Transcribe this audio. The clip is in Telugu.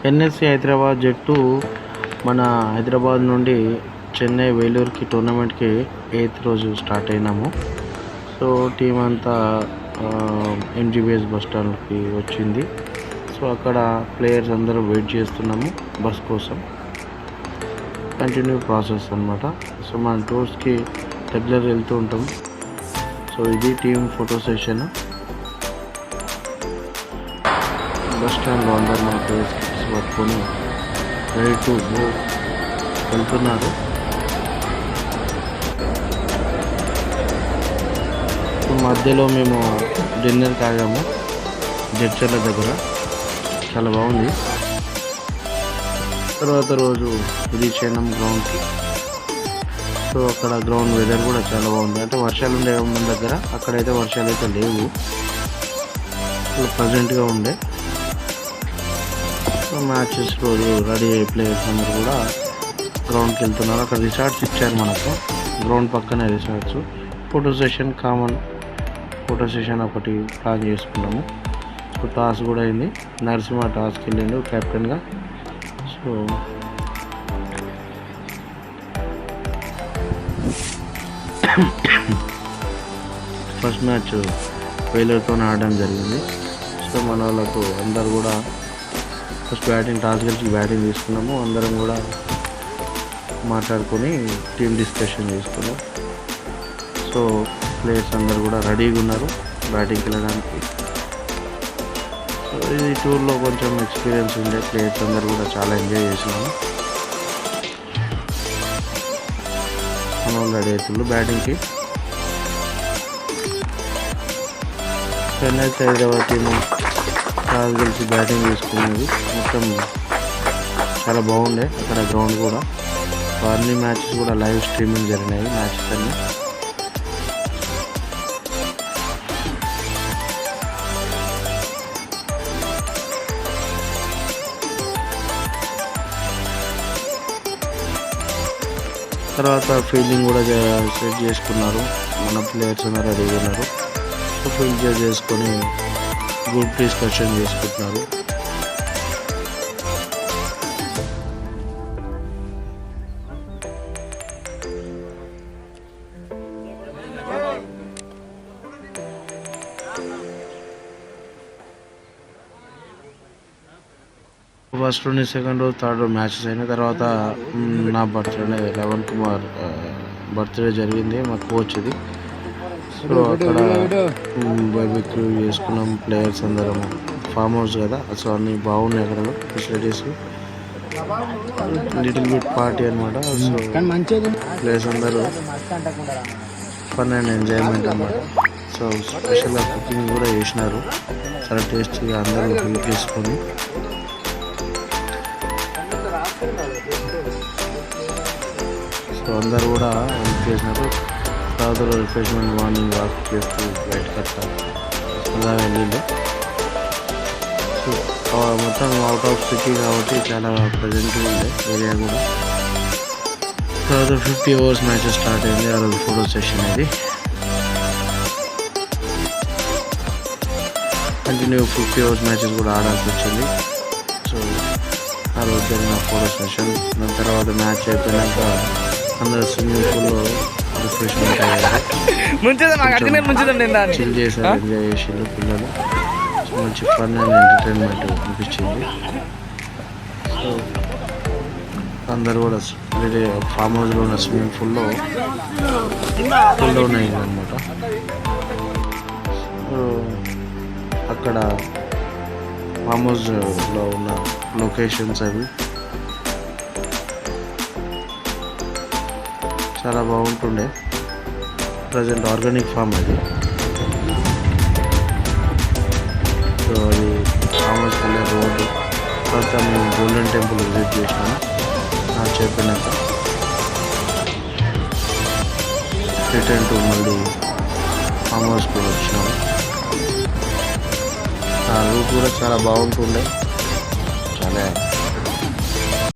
ఎన్ఎస్సి హైదరాబాద్ జట్టు మన హైదరాబాద్ నుండి చెన్నై వేలూరుకి టోర్నమెంట్కి 8th రోజు స్టార్ట్ అయినాము. సో టీం అంతా ఎంజీబీఎస్ బస్ స్టాండ్కి వచ్చింది. సో అక్కడ ప్లేయర్స్ అందరూ వెయిట్ చేస్తున్నాము బస్ కోసం. కంటిన్యూ ప్రాసెస్ అన్నమాట. సో మన టూర్స్కి రెగ్యులర్ వెళ్తూ ఉంటాం. సో ఇది టీం ఫోటో సెషన్. బస్ స్టాండ్లో అందరూ మన ప్లేయర్స్ పట్టుకొని రెడీ టు మూవ్ వెళ్తున్నారు. మధ్యలో మేము డిన్నర్ తాగాము జడ్చర్ల దగ్గర, చాలా బాగుంది. తర్వాత రోజు రీచ్ అయినాం గ్రౌండ్కి. సో అక్కడ గ్రౌండ్ వెదర్ కూడా చాలా బాగుంది. అంటే వర్షాలు ఉండే మన దగ్గర, అక్కడైతే వర్షాలు అయితే లేవు, ప్రజెంట్గా ఉండే. మ్యాచెస్ రోజు రెడీ అయ్యే ప్లేయర్స్ అందరూ కూడా గ్రౌండ్కి వెళ్తున్నారు. అక్కడ రిసార్ట్స్ ఇచ్చారు మనకు, గ్రౌండ్ పక్కనే resorts. Photo session, common photo session ఒకటి ప్లాన్ చేసుకున్నాము. సో టాస్ కూడా అయింది. నరసింహ టాస్కి వెళ్ళిండు కెప్టెన్గా. సో ఫస్ట్ మ్యాచ్ వేలూరుతో ఆడడం జరిగింది. సో మన వాళ్ళకు అందరు కూడా ఫస్ట్ బ్యాటింగ్ టాస్ గెలిచి బ్యాటింగ్ తీసుకున్నాము. అందరం కూడా మాట్లాడుకొని టీమ్ డిస్కషన్ చేసుకున్నాం. సో ప్లేయర్స్ అందరు కూడా రెడీగా ఉన్నారు బ్యాటింగ్కి వెళ్ళడానికి. సో ఈ టూర్లో కొంచెం ఎక్స్పీరియన్స్ ఉండే ప్లేయర్స్ అందరు కూడా చాలా ఎంజాయ్ చేసినాము. మనం రెడీ అవుతుంది బ్యాటింగ్కి. చెన్నై హైదరాబాద్ టీము టాస్ గెలిచి బ్యాటింగ్ తీసుకునేది. మొత్తం చాలా బాగుండే అక్కడ గ్రౌండ్ కూడా. అన్ని మ్యాచెస్ కూడా లైవ్ స్ట్రీమింగ్ జరిగినాయి మ్యాచెస్ అన్నీ. తర్వాత ఫీల్డింగ్ కూడా సెట్ చేసుకున్నారు మన ప్లేయర్స్ అందరూ రెడీ ఉన్నారు. ఫీల్డ్ చేసుకొని గ్రూప్ డిస్కషన్ చేసుకుంటున్నారు. ఫస్ట్ నుండి సెకండ్ రోజు, థర్డ్ రోజు మ్యాచెస్ అయిన తర్వాత నా బర్త్డే 11 కుమార్ బర్త్డే జరిగింది, మా కోచ్ది. సో అక్కడ బార్బిక్యూ చేసుకున్నాం ప్లేయర్స్ అందరం. ఫామ్ హౌస్ కదా, సో అన్నీ బాగున్నాయి అక్కడ ఫెసిలిటీస్. లిటిల్ బిట్ పార్టీ అనమాట. సో ప్లేయర్స్ అందరూ ఫన్ అండ్ ఎంజాయ్మెంట్ అనమాట. సో స్పెషల్గా కుకింగ్ కూడా చేసినారు, చాలా టేస్టీగా అందరూ హెల్ప్ చేసుకొని. సో అందరు కూడా హెల్ప్ చేసినారు. తర్వాత రిఫ్రెష్మెంట్ మార్నింగ్ వాక్ చేస్తూ బయటకు అలా వెళ్ళింది. సో మొత్తం అవుట్ ఆఫ్ సిటీ కాబట్టి చాలా ప్రజెంట్గా ఉండే ఏరియా కూడా. తర్వాత 50 ఓవర్స్ మ్యాచెస్ స్టార్ట్ అయింది. ఆ రోజు ఫోటో సెషన్ ఇది కంటిన్యూ 50 ఓవర్స్ మ్యాచెస్ కూడా ఆడాల్సి వచ్చింది. సో ఆ రోజు జరిగిన ఫోటో సెషన్. దాని తర్వాత మ్యాచ్ అయిపోయినాక అందరూ స్విమ్మింగ్ పూల్లో రిఫ్రెష్మెంట్ అయ్యారు, చిల్ చేశారు, ఎంజాయ్ చేసిండ్రు పిల్లలు. మంచి ఫన్ అండ్ ఎంటర్టైన్మెంట్ అనిపించింది. సో అందరు కూడా ఫామ్ హౌస్లో ఉన్న స్విమ్మింగ్ పూల్లో డౌన్ అయింది అనమాట. సో అక్కడ ఫామ్ హౌస్లో ఉన్న లొకేషన్స్ అవి చాలా బాగుంటుండే. ప్రజెంట్ ఆర్గానిక్ ఫామ్ అది. సో అది ఫామ్ హౌస్కి వెళ్ళే రోడ్డు. తర్వాత మేము గోల్డెన్ టెంపుల్ విజిట్ చేసినాము. చెప్పినాక రిటర్న్ టు మళ్ళీ ఫామ్ హౌస్ కూడా వచ్చినాము. ఆ రూట్ కూడా చాలా బాగుంటుండే, చాలా